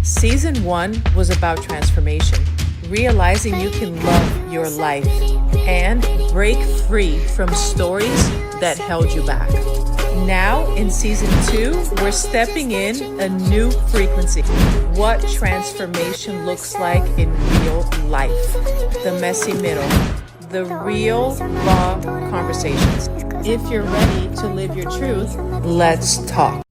Season 1 was about transformation, realizing you can love your life and break free from stories that held you back. Now, in Season 2, we're stepping in a new frequency. What transformation looks like in real life. The messy middle. The real, raw conversations. If you're ready to live your truth, let's talk.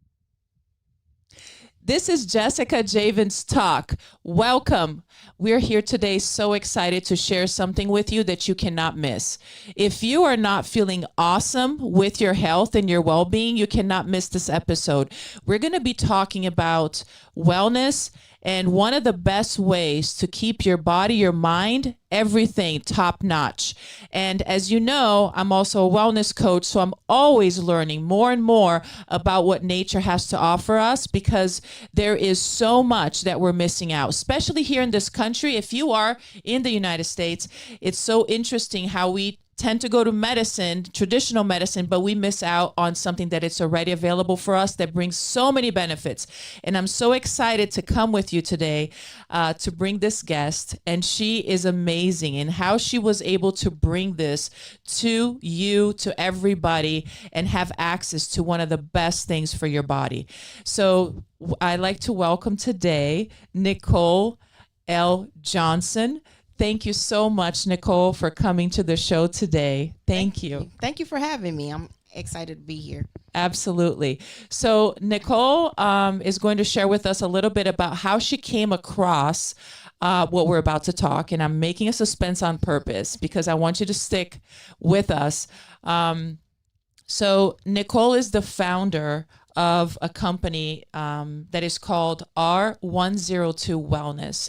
This is Jessica Javens Talk. Welcome. We're here today so excited to share something with you that you cannot miss. If you are not feeling awesome with your health and your well-being, you cannot miss this episode. We're going to be talking about wellness and one of the best ways to keep your body, your mind, everything top notch. And as you know, I'm also a wellness coach, so I'm always learning more and more about what nature has to offer us because there is so much that we're missing out, especially here in this country. If you are in the United States, it's so interesting how we tend to go to medicine, traditional medicine, but we miss out on something that it's already available for us that brings so many benefits. And I'm so excited to come with you today to bring this guest. And she is amazing in how she was able to bring this to you, to everybody, and have access to one of the best things for your body. So I'd like to welcome today Nycole L. Johnson. Thank you so much, Nycole, for coming to the show today. Thank you. Thank you for having me. I'm excited to be here. Absolutely. So Nycole is going to share with us a little bit about how she came across what we're about to talk. And I'm making a suspense on purpose because I want you to stick with us. So Nycole is the founder of a company that is called R102 Wellness.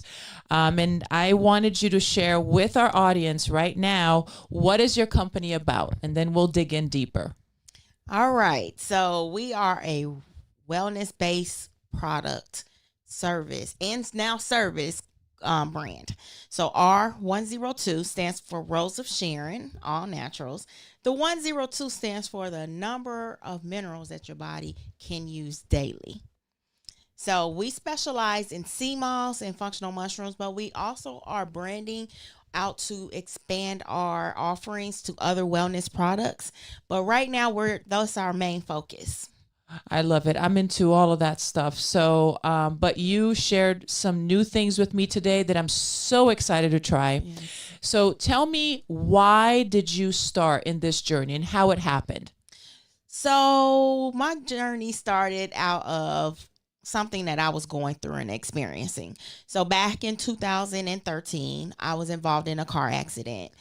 And I wanted you to share with our audience right now, what is your company about? And then we'll dig in deeper. All right. So we are a wellness-based product, service, and now service brand. So R102 stands for Rose of Sharon, all naturals. The 102 stands for the number of minerals that your body can use daily. So we specialize in sea moss and functional mushrooms, but we also are branding out to expand our offerings to other wellness products. But right now, that's our main focus. I love it. I'm into all of that stuff. So, but you shared some new things with me today that I'm so excited to try. Yes. So tell me, why did you start in this journey and how it happened? So my journey started out of something that I was going through and experiencing. So back in 2013, I was involved in a car accident.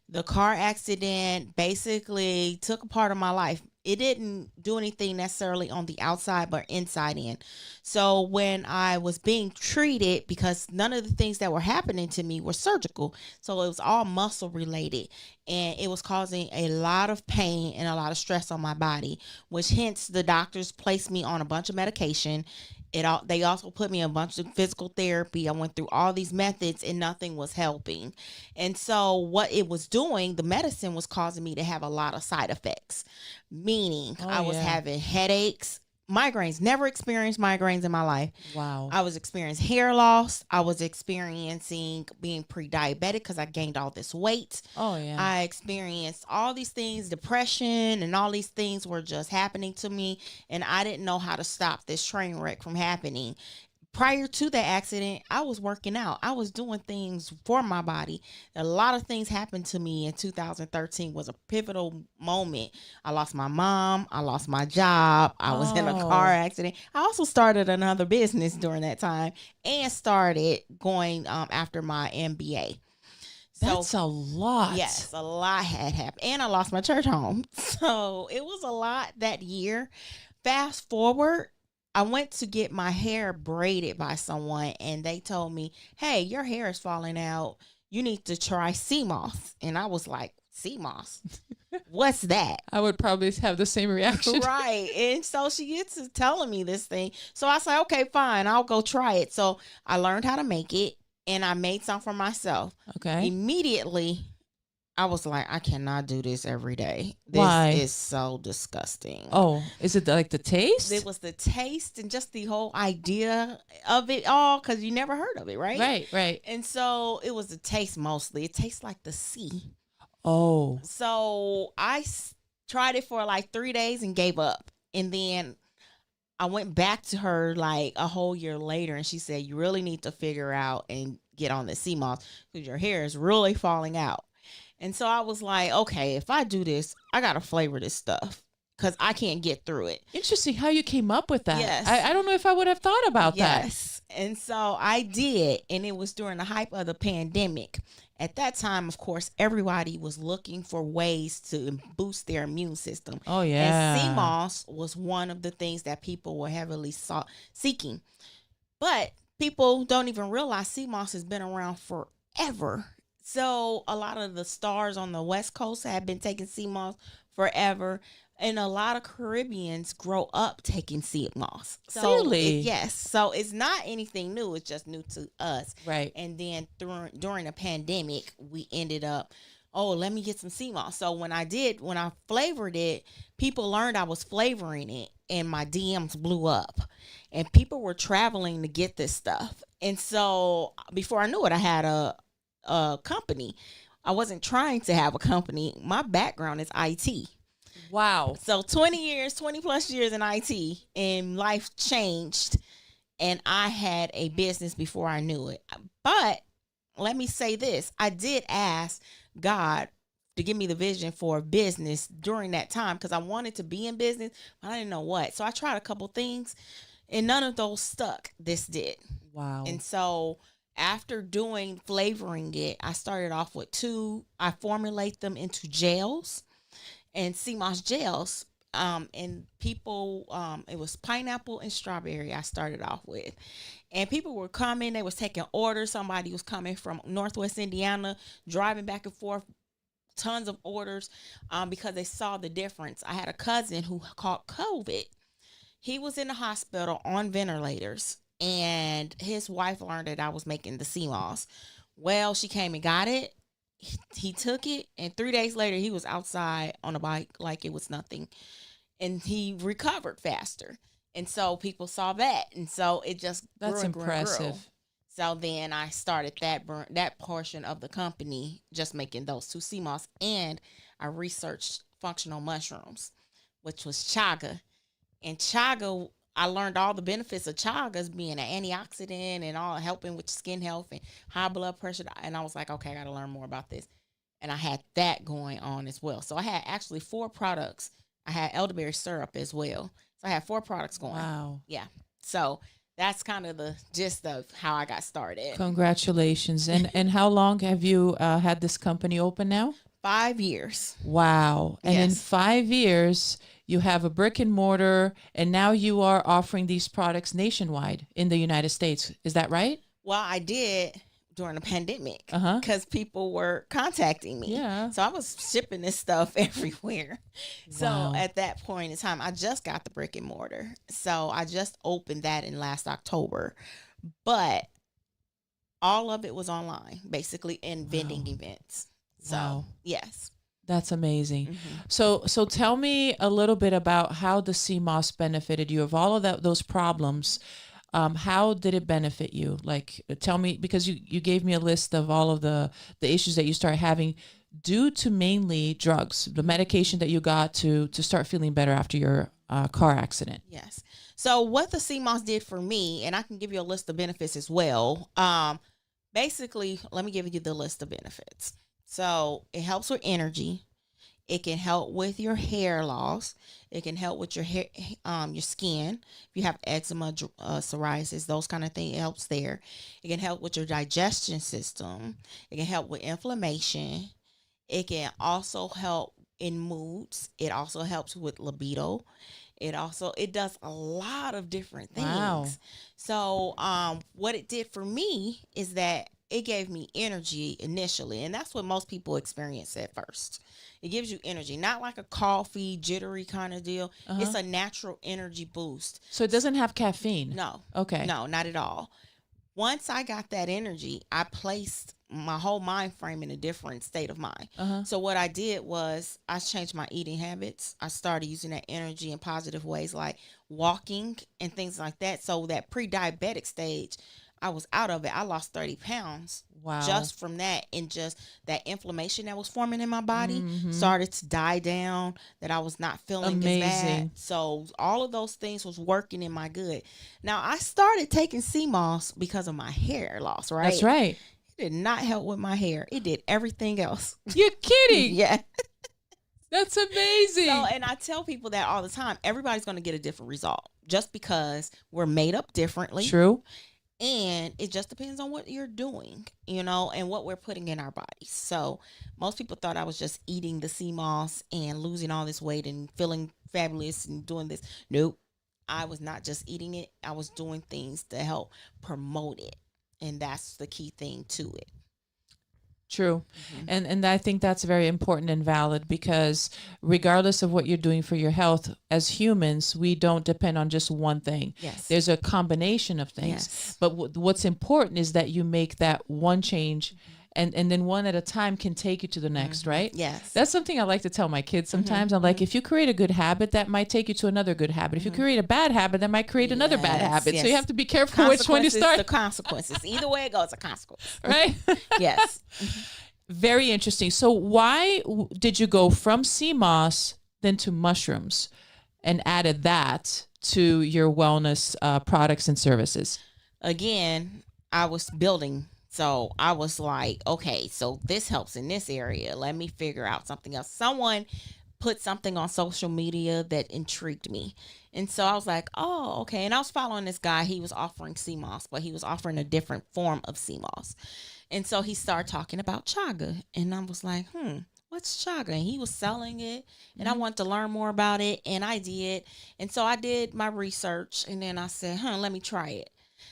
The car accident basically took a part of my life. It didn't do anything necessarily on the outside, but inside in. So when I was being treated, because none of the things that were happening to me were surgical, so it was all muscle related, and it was causing a lot of pain and a lot of stress on my body, which hence the doctors placed me on a bunch of medication. They also put me in a bunch of physical therapy. I went through all these methods and nothing was helping. And so what it was doing, the medicine was causing me to have a lot of side effects, meaning I was having headaches, migraines, never experienced migraines in my life. Wow. I was experiencing hair loss. I was experiencing being pre-diabetic because I gained all this weight. Oh, yeah. I experienced all these things, depression, and all these things were just happening to me. And I didn't know how to stop this train wreck from happening. Prior to that accident, I was working out. I was doing things for my body. A lot of things happened to me in 2013 was a pivotal moment. I lost my mom. I lost my job. I was in a car accident. I also started another business during that time and started going after my MBA. That's a lot. Yes, a lot had happened. And I lost my church home. So it was a lot that year. Fast forward, I went to get my hair braided by someone and they told me, hey, your hair is falling out. You need to try sea moss. And I was like, sea moss? What's that? I would probably have the same reaction. Right. And so she gets to telling me this thing. So I said, okay, fine, I'll go try it. So I learned how to make it and I made some for myself. Okay. Immediately, I was like, I cannot do this every day. This Why? is so disgusting. Oh, is it like the It taste? was the taste and just the whole idea of it all, because you never heard of it, right? Right, right. And so it was the taste mostly. It tastes like the sea. Oh, So tried it for like 3 days and gave up. And then I went back to her like a whole year later, and she said, "You really need to figure out and get on the sea moss because your hair is really falling out." And so I was like, okay, if I do this, I got to flavor this stuff because I can't get through it. interesting how you came up with that. Yes. I don't know if I would have thought about that. Yes. And so I did. And it was during the hype of the pandemic. At that time, of course, everybody was looking for ways to boost their immune system. Oh, And yeah. sea moss was one of the things that people were heavily seeking. But people don't even realize sea moss has been around forever. So a lot of the stars on the West Coast have been taking sea moss forever. And a lot of Caribbeans grow up taking sea moss. So Really? yes. So it's not anything new. It's just new to us. Right. And then during the pandemic, we ended up, oh, let me get some sea moss. So when I flavored it, people learned I was flavoring it, and my DMs blew up. And people were traveling to get this stuff. And so before I knew it, I had a company. I wasn't trying to have a company. My background is IT. Wow. So 20 plus years in IT, and life changed, and I had a business before I knew it. But let me say this, I did ask God to give me the vision for a business during that time because I wanted to be in business, but I didn't know what. So I tried a couple things, and none of those stuck. This did. Wow. And so after flavoring it, I started off with I formulate them into gels and sea moss gels. And people, it was pineapple and strawberry I started off with. And people were coming, they was taking orders. Somebody was coming from Northwest Indiana, driving back and forth, tons of orders, because they saw the difference. I had a cousin who caught COVID. He was in the hospital on ventilators, and his wife learned that I was making the sea moss. Well, she came and got it. He took it, and 3 days later, he was outside on a bike like it was nothing, and he recovered faster. And so people saw that, and so it just That's grew and grew and grew. impressive. So then I started that portion of the company, just making those two sea moss, and I researched functional mushrooms, which was chaga. And chaga, I learned all the benefits of chaga as being an antioxidant and all helping with skin health and high blood pressure. And I was like, okay, I got to learn more about this. And I had that going on as well. So I had actually 4 products. I had elderberry syrup as well. So I had 4 products going. Wow. Yeah. So that's kind of the gist of how I got started. Congratulations. And how long have you had this company open now? 5 years. Wow. And in Yes. 5 years, you have a brick and mortar, and now you are offering these products nationwide in the United States. Is that right? Well, I did during the pandemic Uh-huh. because people were contacting me. Yeah. So I was shipping this stuff everywhere. Wow. So at that point in time, I just got the brick and mortar. So I just opened that in last October. But all of it was online, basically in vending events. So, Wow. yes. That's amazing. Mm-hmm. So tell me a little bit about how the CMOS benefited you of all of those problems. How did it benefit you? Like, tell me, because you gave me a list of all of the issues that you started having due to mainly drugs, the medication that you got to start feeling better after your car accident. Yes. So what the CMOS did for me, and I can give you a list of benefits as well. Basically, let me give you the list of benefits. So it helps with energy. It can help with your hair loss. It can help with your hair, your skin. If you have eczema, psoriasis, those kind of things, it helps there. It can help with your digestion system. It can help with inflammation. It can also help in moods. It also helps with libido. It does a lot of different things. Wow. So what it did for me is that it gave me energy initially, and that's what most people experience at first. It gives you energy, not like a coffee jittery kind of deal. Uh-huh. It's a natural energy boost. So it doesn't have caffeine. No. Okay. No, not at all. Once I got that energy, I placed my whole mind frame in a different state of mind. Uh-huh. So what I did was I changed my eating habits. I started using that energy in positive ways like walking and things like that. So that pre-diabetic stage, I was out of it. I lost 30 pounds Wow. just from that, and just that inflammation that was forming in my body Mm-hmm. started to die down, that I was not feeling as bad. Amazing. So all of those things was working in my good. Now I started taking sea moss because of my hair loss, That's right? right. It did not help with my hair. It did everything else. You're kidding. Yeah. That's amazing. So, and I tell people that all the time. Everybody's going to get a different result just because we're made up differently. True. And it just depends on what you're doing, and what we're putting in our bodies. So most people thought I was just eating the sea moss and losing all this weight and feeling fabulous and doing this. Nope. I was not just eating it. I was doing things to help promote it. And that's the key thing to it. True. Mm-hmm. And I think that's very important and valid because regardless of what you're doing for your health, as humans, we don't depend on just one thing. Yes. There's a combination of things. Yes. But what's important is that you make that one change and then one at a time can take you to the next, right? Yes. That's something I like to tell my kids sometimes. I'm like, if you create a good habit, that might take you to another good habit. If you create a bad habit, that might create another bad Yes, habit. So yes. you have to be careful which one you Consequences, start, the consequences. Either way it goes, a consequence. right? Yes. Very interesting. So why did you go from sea moss then to mushrooms and added that to your wellness products and services? Again, I was building. So I was like, okay, so this helps in this area. Let me figure out something else. Someone put something on social media that intrigued me. And so I was like, oh, okay. And I was following this guy. He was offering sea moss, but he was offering a different form of sea moss. And so he started talking about chaga. And I was like, what's chaga? And he was selling it. And I wanted to learn more about it. And I did. And so I did my research. And then I said, let me try it.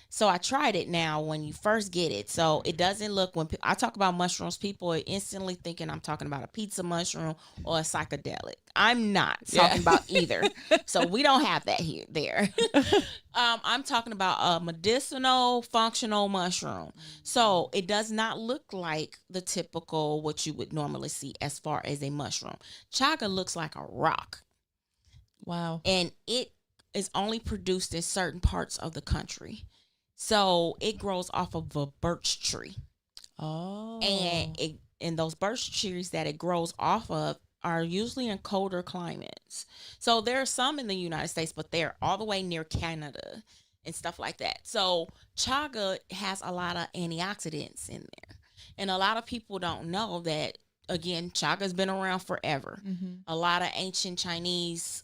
So I tried it now when you first get it. So it doesn't look, when I talk about mushrooms, people are instantly thinking I'm talking about a pizza mushroom or a psychedelic. I'm not talking about either. So we don't have that there. I'm talking about a medicinal functional mushroom. So it does not look like the typical what you would normally see as far as a mushroom. Chaga looks like a rock. Wow. And it is only produced in certain parts of the country. So it grows off of a birch tree. Oh. And those birch trees that it grows off of are usually in colder climates. So there are some in the United States, but they're all the way near Canada and stuff like that. So chaga has a lot of antioxidants in there. And a lot of people don't know that, again, chaga's been around forever. A lot of ancient Chinese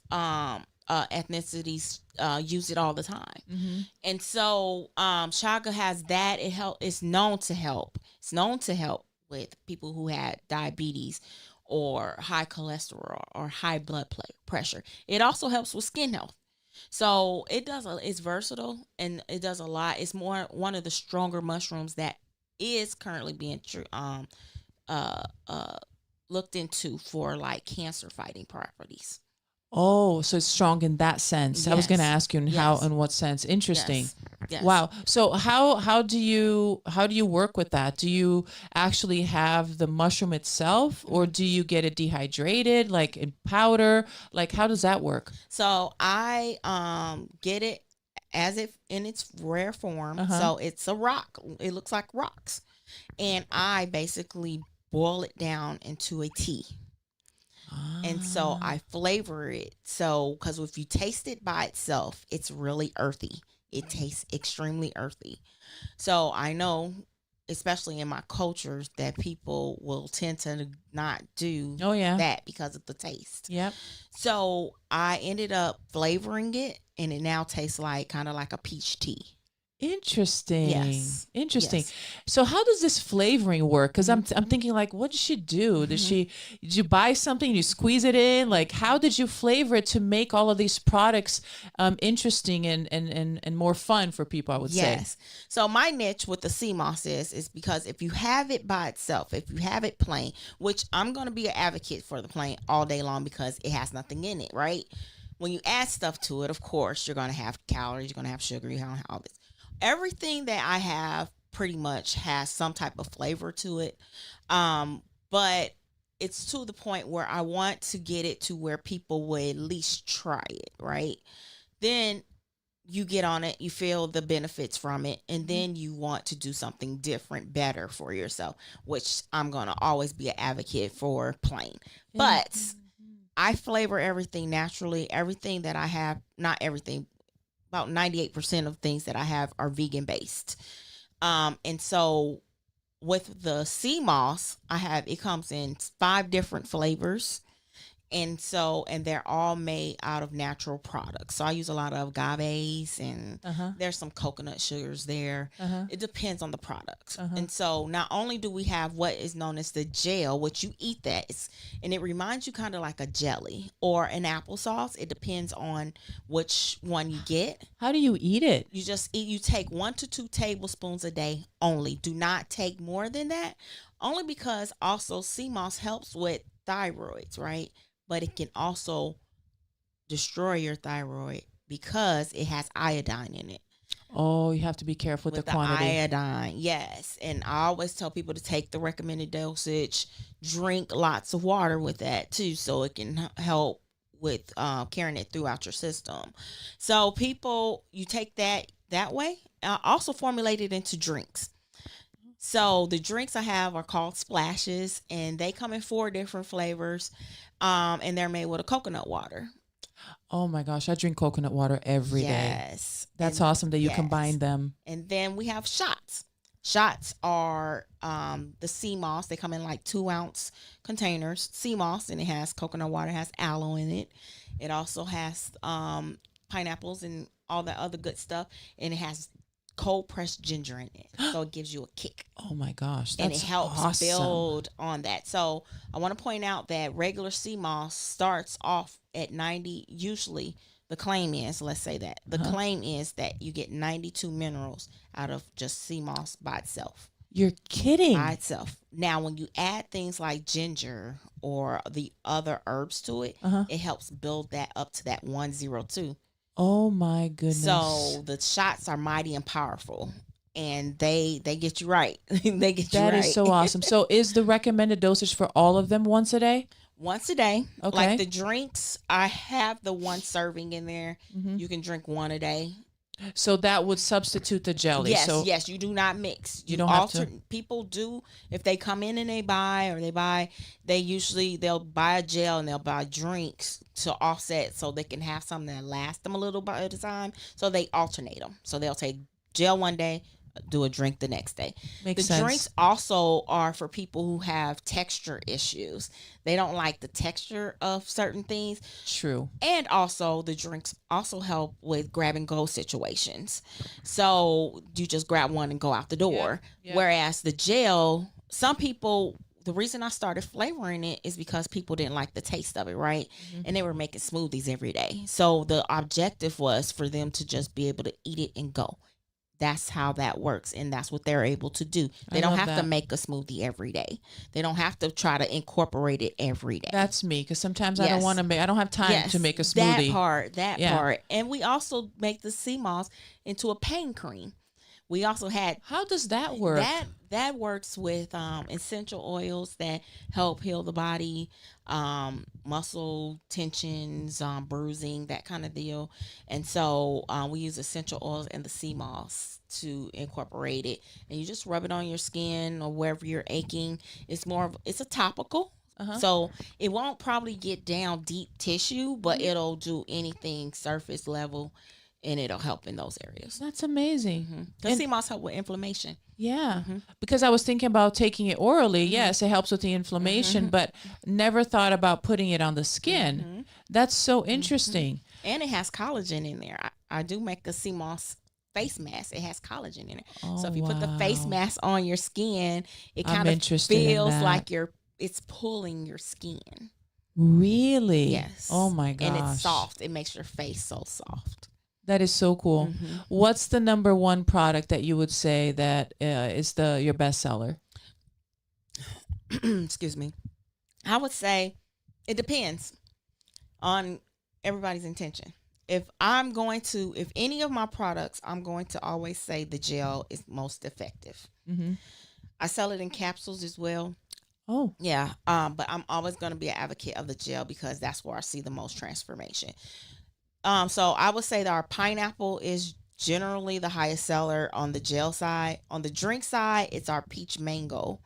ethnicities use it all the time. And so chaga has that. It's known to help. It's known to help with people who had diabetes or high cholesterol or high blood pressure. It also helps with skin health. So it's versatile and it does a lot. It's more one of the stronger mushrooms that is currently being looked into for like cancer fighting properties. Oh, so it's strong in that sense. I was going to Yes. ask you in Yes. in what sense. Interesting. Yes. Wow. So how do you work with that? Do you actually have the mushroom itself or do you get it dehydrated like in powder? Like how does that work? So I get it as if in its rare form. So it's a rock. It looks like rocks. And I basically boil it down into a tea. And so I flavor it. So, because if you taste it by itself, it's really earthy. It tastes extremely earthy. So I know, especially in my cultures, that people will tend to not do that because of the taste. Yep. So I ended up flavoring it, and it now tastes like kind of like a peach tea. Interesting. Yes. Interesting. Yes. So how does this flavoring work? Because I'm thinking like, what did she do? Did you buy something? You squeeze it in? Like, how did you flavor it to make all of these products interesting and more fun for people? I would say. Yes. So my niche with the sea moss is because if you have it by itself, if you have it plain, which I'm going to be an advocate for the plain all day long because it has nothing in it, right? When you add stuff to it, of course, you're going to have calories, you're going to have sugar, you're going to have all this. everything that I have pretty much has some type of flavor to it. But it's to the point where I want to get it to where people would at least try it, right? Then you get on it, you feel the benefits from it, and then you want to do something different, better for yourself, which I'm going to always be an advocate for plain. But I flavor everything naturally. Everything that I have, not everything, about 98% of things that I have are vegan based. And so with the sea moss, it comes in 5 different flavors. And they're all made out of natural products. So I use a lot of agaves, and there's some coconut sugars there. It depends on the product. And so not only do we have what is known as the gel, which you eat and it reminds you kind of like a jelly or an applesauce. It depends on which one you get. How do you eat it? You take 1 to 2 tablespoons a day only. Do not take more than that. Only because also sea moss helps with thyroids, right? But it can also destroy your thyroid because it has iodine in it. Oh, you have to be careful with the quantity. Iodine, yes. And I always tell people to take the recommended dosage, drink lots of water with that too, so it can help with carrying it throughout your system. So you take that way. I also formulate it into drinks. So the drinks I have are called splashes, and they come in 4 different flavors. And they're made with a coconut water. Oh my gosh, I drink coconut water every day. Yes. That's awesome that you combine them. And then we have shots. Shots are the sea moss. They come in like 2-ounce containers. Sea moss, and it has coconut water, it has aloe in it. It also has pineapples and all that other good stuff. And it has cold pressed ginger in it, so it gives you a kick. Oh my gosh, that's and it helps awesome. build on that. So I want to point out that regular sea moss starts off at 90. Usually the claim is, let's say that the claim is that you get 92 minerals out of just sea moss by itself. You're kidding. By itself. Now when you add things like ginger or the other herbs to it, it helps build that up to that 102. Oh my goodness. So the shots are mighty and powerful, and they get you right. They get you right. That is so awesome. So is the recommended dosage for all of them once a day? Once a day. Okay. Like the drinks, I have the 1 serving in there. You can drink 1 a day. So that would substitute the jelly. Yes, you do not mix. You don't have to. People do, if they come in and they'll buy a gel and they'll buy drinks to offset so they can have something that lasts them a little bit at a time. So they alternate them. So they'll take gel one day, do a drink the next day. Makes sense. The drinks also are for people who have texture issues. They don't like the texture of certain things. True. And also the drinks also help with grab and go situations. So you just grab one and go out the door. Yeah. Whereas the gel, some people, the reason I started flavoring it is because people didn't like the taste of it, right? And they were making smoothies every day. So the objective was for them to just be able to eat it and go. That's how that works, and that's what they're able to do. They don't have to make a smoothie every day. They don't have to try to incorporate it every day. That's me, because sometimes I don't want to make. I don't have time to make a smoothie. That part, and we also make the sea moss into a pain cream. We also had. How does that work? That works with essential oils that help heal the body, muscle tensions, bruising, that kind of deal. And so we use essential oils and the sea moss to incorporate it. And you just rub it on your skin or wherever you're aching. It's a topical. So it won't probably get down deep tissue, but it'll do anything surface level. And it'll help in those areas. That's amazing. The sea moss help with inflammation. Yeah, because I was thinking about taking it orally. Yes, it helps with the inflammation, but never thought about putting it on the skin. That's so interesting. And it has collagen in there. I do make a sea moss face mask. It has collagen in it. So if you put the face mask on your skin, it kind of feels like it's pulling your skin. Really? Yes. Oh my gosh. And it's soft. It makes your face so soft. That is so cool. What's the number one product that you would say that is your best seller? Excuse me. I would say it depends on everybody's intention. if any of my products, I'm going to always say the gel is most effective. Mm-hmm. I sell it in capsules as well. Oh, Yeah. But I'm always going to be an advocate of the gel because that's where I see the most transformation. So I would say that our pineapple is generally the highest seller on the gel side. On the drink side, it's our peach mango.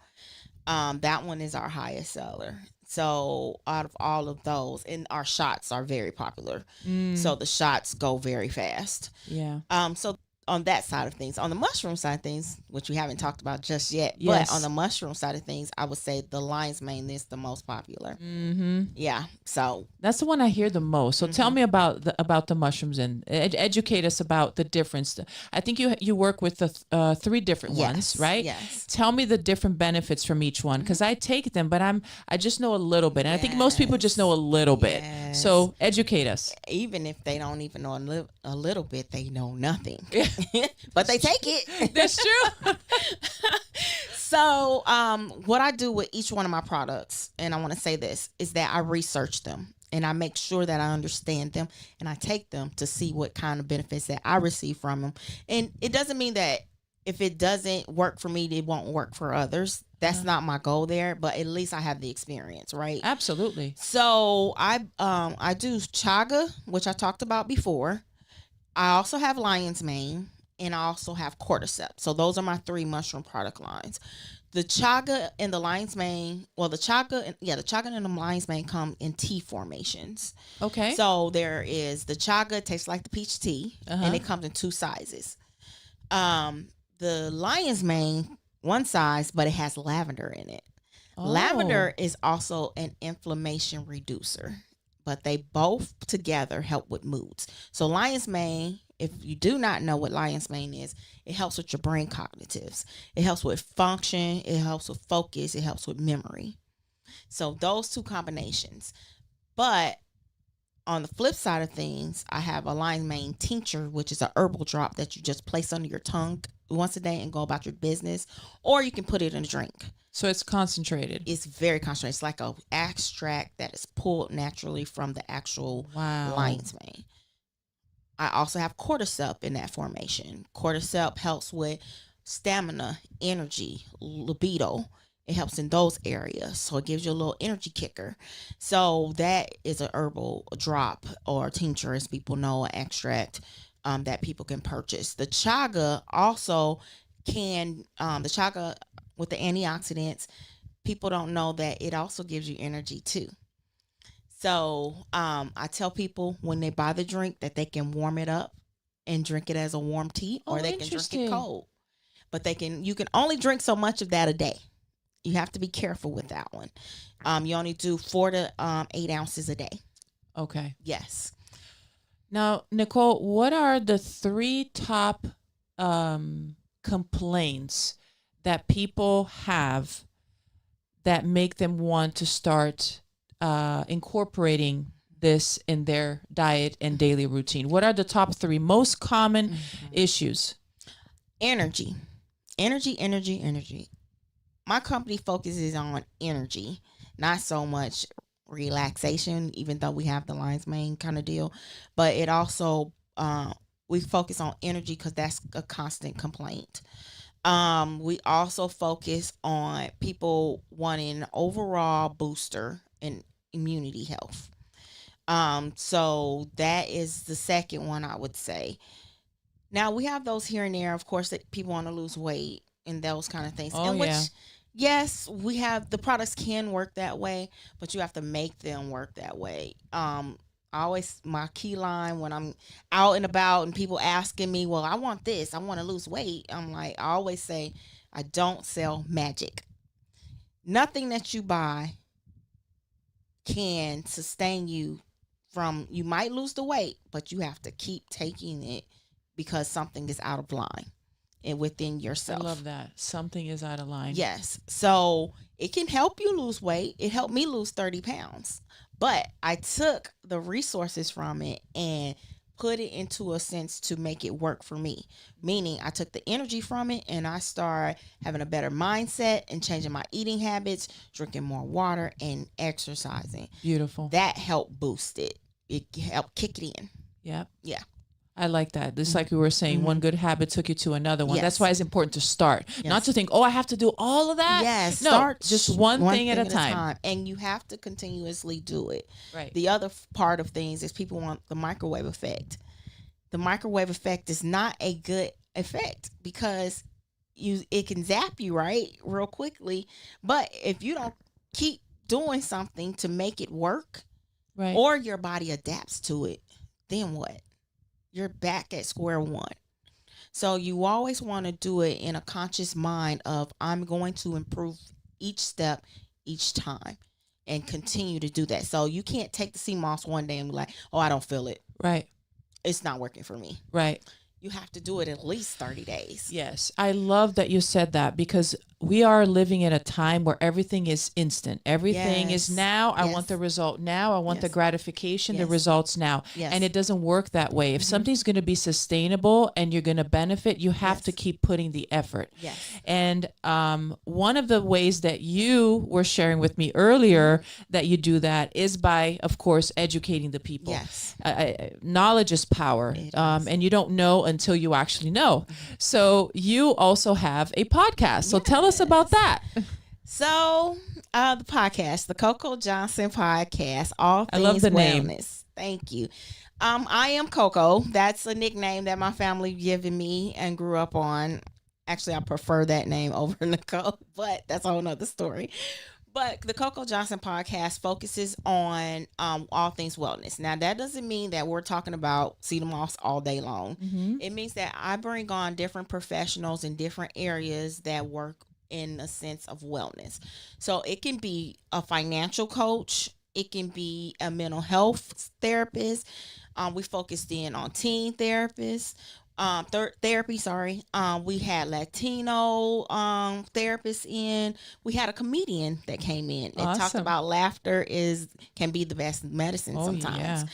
That one is our highest seller. So out of all of those, and our shots are very popular. mm, So the shots go very fast. yeah. So on that side of things, on the mushroom side of things, which we haven't talked about just yet, but on Yes. the mushroom side of things, I would say the lion's mane is the most popular. Mm-hmm. Yeah. So That's the one I hear the most. So tell mhm. me about the mushrooms and educate us about the difference. I think you work with the three different ones, Yes. right? Yes. Tell me the different benefits from each one because Mhm. I take them, but I just know a little bit, and I think most people just Yes. know a little bit. Yes. So educate us. Even if they don't even know a little bit, they know nothing. Yeah, But they take it. that's true. So, what I do with each one of my products, and I want to say this, is that I research them and I make sure that I understand them and I take them to see what kind of benefits that I receive from them. And it doesn't mean that if it doesn't work for me, it won't work for others. That's not my goal there, but at least I have the experience, right? Absolutely. So I do chaga, which I talked about before. I also have lion's mane and I also have cordyceps. So those are my three mushroom product lines. The chaga and the lion's mane, well, the chaga and the lion's mane come in tea formations. Okay. So there is the chaga, tastes like the peach tea, Uh-huh. and it comes in two sizes. The lion's mane, one size, but it has lavender in it. Oh. Lavender is also an inflammation reducer, but they both together help with moods. So lion's mane, if you do not know what lion's mane is, it helps with your brain cognitives. It helps with function, it helps with focus, it helps with memory. So those two combinations. But on the flip side of things, I have a lion's mane tincture, which is a herbal drop that you just place under your tongue once a day and go about your business, or you can put it in a drink. So it's concentrated. It's very concentrated. It's like a extract that is pulled naturally from the actual Wow. lion's mane. I also have cordyceps in that formation. Cordyceps helps with stamina, energy, libido. It helps in those areas. So it gives you a little energy kicker. So that is a herbal drop or tincture, as people know, an extract that people can purchase. The chaga also the chaga with the antioxidants, people don't know that it also gives you energy too. So I tell people when they buy the drink that they can warm it up and drink it as a warm tea, or Oh, they can drink interesting. it cold. But you can only drink so much of that a day. You have to be careful with that one. You only do 4 to 8 ounces a day. Okay. Yes. Now, Nycole, what are the three top complaints that people have that make them want to start incorporating this in their diet and daily routine? What are the top three most common issues? Energy. Energy. My company focuses on energy, not so much relaxation, even though we have the lion's mane kind of deal. But it also, we focus on energy because that's a constant complaint. We also focus on people wanting an overall booster in immunity health. So that is the second one I would say. Now we have those here and there, of course, that people want to lose weight and those kind of things. Oh, and which, yeah. yes, we have the products can work that way, but you have to make them work that way. My key line when I'm out and about and people asking me, well, I want this, I want to lose weight. I'm like, I always say, I don't sell magic. Nothing that you buy can sustain you from, you might lose the weight, but you have to keep taking it because something is out of line and within yourself. I love that. Something is out of line. Yes. So it can help you lose weight. It helped me lose 30 pounds. But I took the resources from it and put it into a sense to make it work for me. Meaning I took the energy from it and I started having a better mindset and changing my eating habits, drinking more water and exercising. Beautiful. That helped boost it. It helped kick it in. Yeah. Yeah. I like that. Just like we were saying, one good habit took you to another one. That's Yes. why it's important to start, not Yes. to think, oh, I have to do all of that. Yes, No, start just one thing at a at a time. time, and you have to continuously do it. Right. The other part of things is people want the microwave effect. The microwave effect is not a good effect because it can zap you right real quickly, but if you don't keep doing something to make it work, Right. or your body adapts to it, then what? You're back at square one. So you always want to do it in a conscious mind of I'm going to improve each step each time and continue to do that. So you can't take the sea moss one day and be like, oh, I don't feel it. Right. It's not working for me. Right. You have to do it at least 30 days. Yes. I love that you said that because we are living in a time where everything is instant. Everything is now. I want the result now. I want the gratification, the results now. And it doesn't work that way. If something's going to be sustainable and you're going to benefit, you have to keep putting the effort. Yes. And one of the ways that you were sharing with me earlier that you do that is by, of course, educating the people. Yes. Knowledge is power. And you don't know until you actually know. So you also have a podcast. So tell us about that. So the podcast, the Coco Johnson podcast, all things I love the wellness. name. Thank you. I am Coco. That's a nickname that my family given me and grew up on. Actually, I prefer that name over Nycole, but that's a whole nother story. But the Coco Johnson podcast focuses on all things wellness. Now, that doesn't mean that we're talking about cedar moss all day long. It means that I bring on different professionals in different areas that work in a sense of wellness. So it can be a financial coach. It can be a mental health therapist. We focused in on teen therapists. Therapy, sorry. We had Latino therapists in. We had a comedian that came in and talked about laughter can be the best medicine sometimes.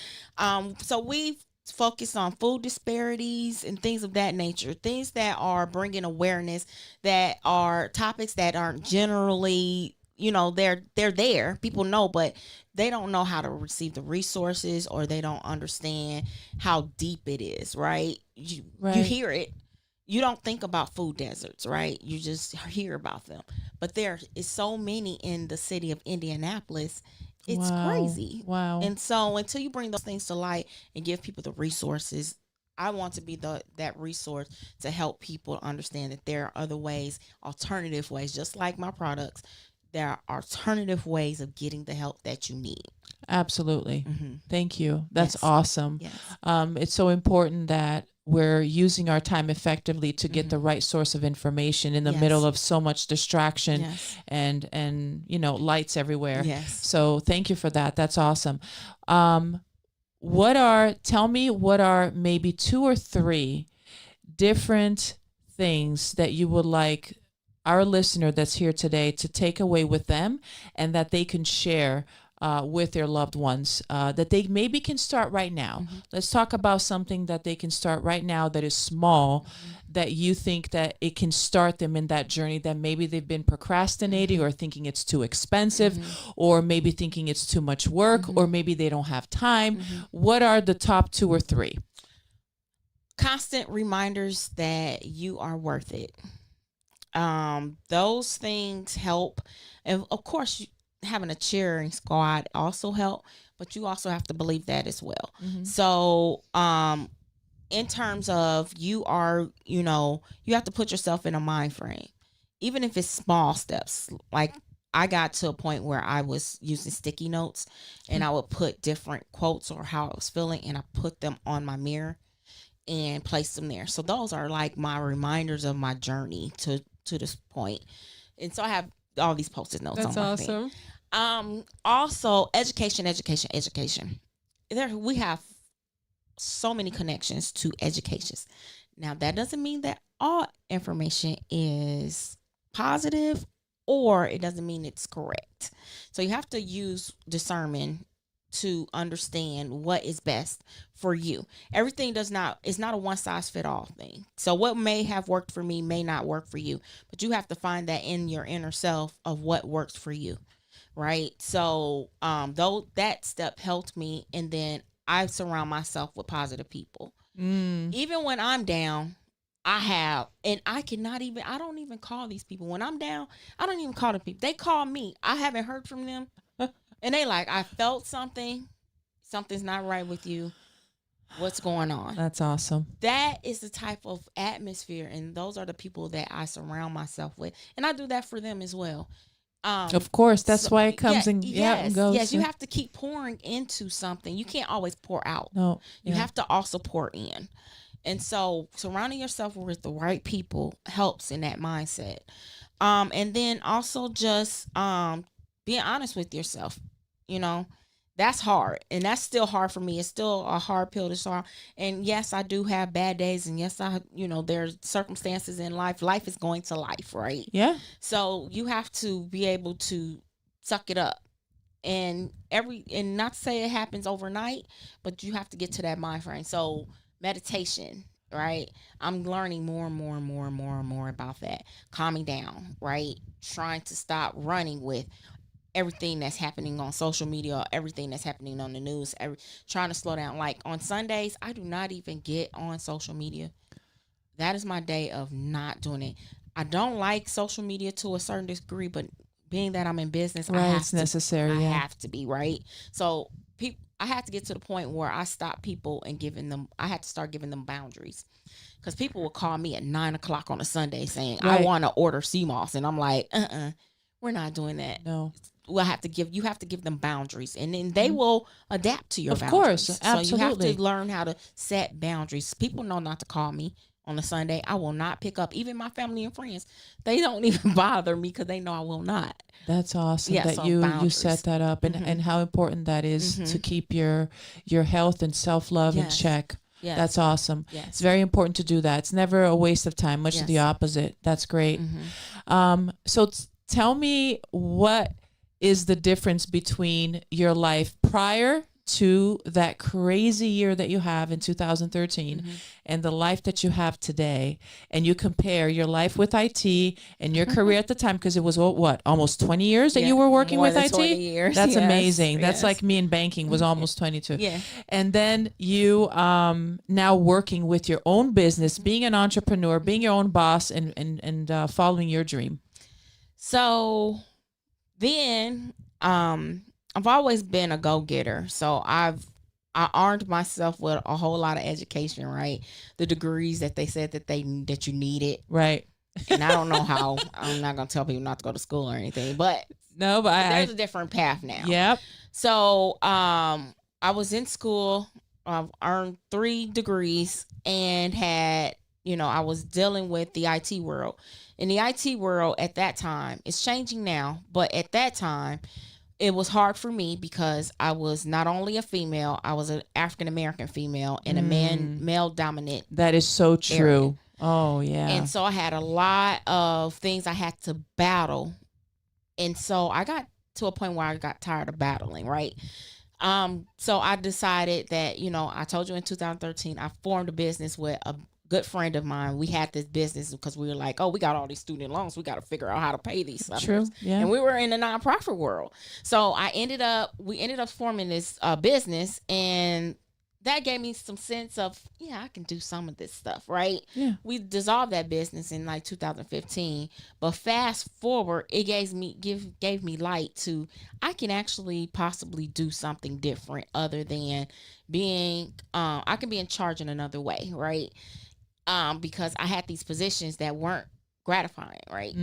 So we focused on food disparities and things of that nature, things that are bringing awareness, that are topics that aren't generally, they're there, people know, but they don't know how to receive the resources, or they don't understand how deep it is, right? You hear it, you don't think about food deserts, right? You just hear about them, but there is so many in the city of Indianapolis. It's crazy. Wow. And so until you bring those things to light and give people the resources, I want to be that resource to help people understand that there are other ways, alternative ways, just like my products. There are alternative ways of getting the help that you need. Absolutely. Thank you. That's awesome. Yes. It's so important that we're using our time effectively to get the right source of information in the middle of so much distraction and lights everywhere. So thank you for that. That's awesome. Tell me what are maybe 2 or 3 different things that you would like our listener that's here today to take away with them and that they can share with their loved ones, that they maybe can start right now. Let's talk about something that they can start right now that is small, that you think that it can start them in that journey, that maybe they've been procrastinating or thinking it's too expensive, or maybe thinking it's too much work, or maybe they don't have time. What are the top 2 or 3? Constant reminders that you are worth it. Those things help. And of course, having a cheering squad also help, but you also have to believe that as well. So, in terms of you have to put yourself in a mind frame, even if it's small steps. Like I got to a point where I was using sticky notes and I would put different quotes or how I was feeling, and I put them on my mirror and place them there. So those are like my reminders of my journey to this point. And so I have all these post-it notes on my thing. Also education. We have so many connections to educations. Now that doesn't mean that all information is positive, or it doesn't mean it's correct. So you have to use discernment to understand what is best for you. Everything is not a one size fit all thing. So what may have worked for me may not work for you, but you have to find that in your inner self of what works for you. Right. So, though that step helped me, and then I surround myself with positive people. Mm. Even when I'm down, I don't even call these people. When I'm down, I don't even call the people. They call me. I haven't heard from them. And they like, I felt something. Something's not right with you. What's going on? That's awesome. That is the type of atmosphere, and those are the people that I surround myself with. And I do that for them as well. Of course, that's why it comes and goes. Yes, you have to keep pouring into something. You can't always pour out. No, you have to also pour in. And so surrounding yourself with the right people helps in that mindset. And then also just being honest with yourself. That's hard, and that's still hard for me. It's still a hard pill to swallow. And yes, I do have bad days, and yes, there's circumstances in life. Life is going to life, right? Yeah. So you have to be able to suck it up, and not to say it happens overnight, but you have to get to that mind frame. So meditation, right? I'm learning more and more and more and more and more about that. Calming down, right? Trying to stop running with everything that's happening on social media, everything that's happening on the news, trying to slow down. Like on Sundays, I do not even get on social media. That is my day of not doing it. I don't like social media to a certain degree, but being that I'm in business, right, it's necessary. I have to be, right? So I had to get to the point where I stopped people and I had to start giving them boundaries. Because people will call me at 9:00 on a Sunday saying, right, I want to order CMOS. And I'm like, we're not doing that. No. You have to give them boundaries, and then they will adapt to your boundaries. Of course, absolutely. So you have to learn how to set boundaries. People know not to call me on a Sunday. I will not pick up. Even my family and friends, they don't even bother me because they know I will not. That's awesome that you set that up, and how important that is to keep your health and self-love in check. Yes. That's awesome. Yes. It's very important to do that. It's never a waste of time, much to the opposite. That's great. So tell me, what is the difference between your life prior to that crazy year that you have in 2013 and the life that you have today, and you compare your life with IT and your career at the time, because it was almost 20 years that you were working with IT? 20 years. That's amazing. That's like me in banking was almost 22. Yeah. And then you now working with your own business, being an entrepreneur, being your own boss, and following your dream. So then I've always been a go-getter. So I armed myself with a whole lot of education, right? The degrees that they said that you needed. Right. And I don't know how. I'm not going to tell people not to go to school or anything, but there's a different path now. Yep. So I was in school. I've earned 3 degrees and had, I was dealing with the IT world. In the IT world at that time, it's changing now, but at that time, it was hard for me because I was not only a female, I was an African-American female in a male-dominant. That is so true. Area. Oh, yeah. And so I had a lot of things I had to battle. And so I got to a point where I got tired of battling, right? So I decided that, I told you in 2013, I formed a business with a good friend of mine. We had this business because we were like, we got all these student loans. We got to figure out how to pay these suckers. True. Yeah. And we were in the nonprofit world. So we ended up forming this business, and that gave me some sense of, I can do some of this stuff, right? Yeah. We dissolved that business in like 2015, but fast forward, it gave me light to, I can actually possibly do something different other than being, I can be in charge in another way, right? Because I had these positions that weren't gratifying, right?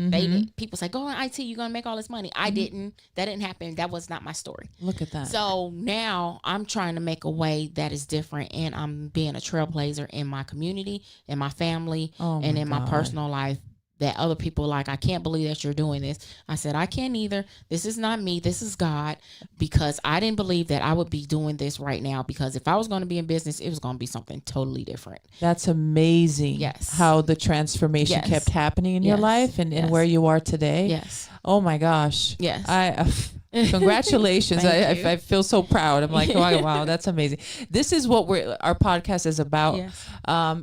People say, go in IT, you're going to make all this money. I didn't. That didn't happen. That was not my story. Look at that. So now I'm trying to make a way that is different, and I'm being a trailblazer in my community, in my family, and in my personal life, that other people like, I can't believe that you're doing this. I said, I can't either. This is not me. This is God, because I didn't believe that I would be doing this right now, because if I was going to be in business, it was going to be something totally different. That's amazing. Yes. How the transformation kept happening in your life and where you are today. Yes. Oh my gosh. Yes. Congratulations. I feel so proud. I'm like, wow, that's amazing. This is what our podcast is about. Yes.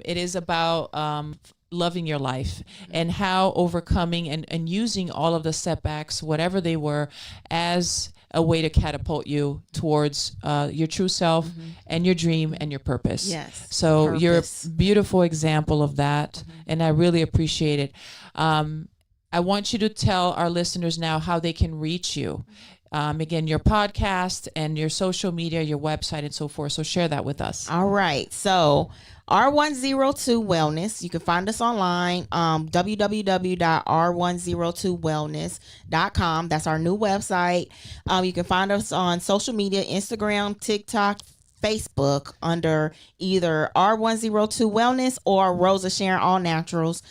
It is about, loving your life and how overcoming and using all of the setbacks, whatever they were, as a way to catapult you towards your true self and your dream and your purpose. Yes. So you're Purpose. a beautiful example of that, and I really appreciate it. I want you to tell our listeners now how they can reach you. Again, your podcast and your social media, your website, and so forth. So share that with us. All right. So R102 Wellness. You can find us online, www.r102wellness.com. That's our new website. You can find us on social media, Instagram, TikTok, Facebook under either R102 Wellness or Rosa Sharon All Naturals.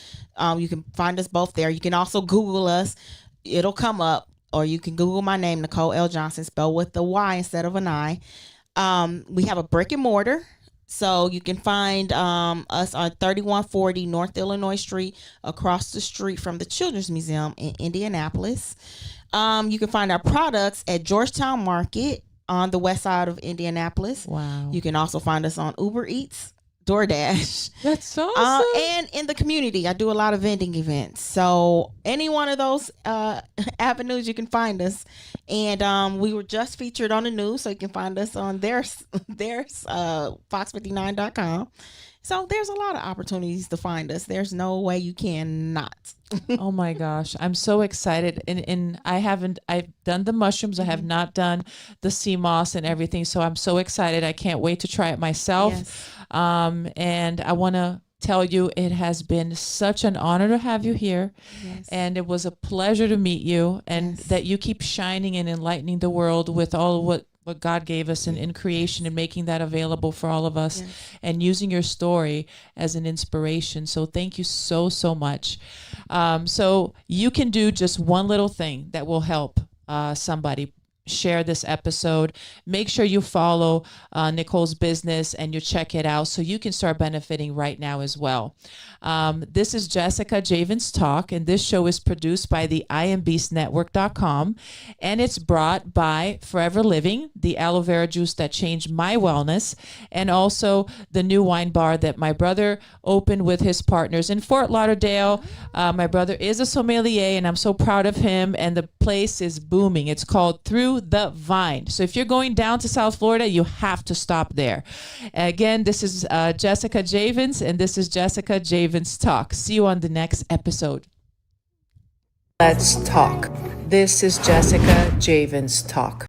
You can find us both there. You can also Google us. It'll come up. Or you can Google my name, Nycole L. Johnson, spelled with the Y instead of an I. We have a brick and mortar. So you can find us on 3140 North Illinois Street, across the street from the Children's Museum in Indianapolis. You can find our products at Georgetown Market on the west side of Indianapolis. Wow. You can also find us on Uber Eats, DoorDash. That's awesome. And in the community, I do a lot of vending events. So any one of those avenues, you can find us. And we were just featured on the news, so you can find us on there's fox59.com. So there's a lot of opportunities to find us. There's no way you cannot. Oh my gosh, I'm so excited. And I've done the mushrooms. I have not done the sea moss and everything. So I'm so excited. I can't wait to try it myself. Yes. And I want to tell you, it has been such an honor to have you here. Yes. And it was a pleasure to meet you, and that you keep shining and enlightening the world with all what God gave us in creation, and making that available for all of us, and using your story as an inspiration. So thank you so, so much. So you can do just one little thing that will help somebody. Share this episode. Make sure you follow Nycole's business and you check it out so you can start benefiting right now as well. This is Jessica Javens Talk, and this show is produced by the IamBeastNetwork.com, and it's brought by Forever Living, the aloe vera juice that changed my wellness, and also the new wine bar that my brother opened with his partners in Fort Lauderdale. My brother is a sommelier, and I'm so proud of him, and the place is booming. It's called Through the Vine. So if you're going down to South Florida, you have to stop there. Again, this is Jessica Javens, and this is Jessica Javens Talk. See you on the next episode. Let's talk. This is Jessica Javens Talk.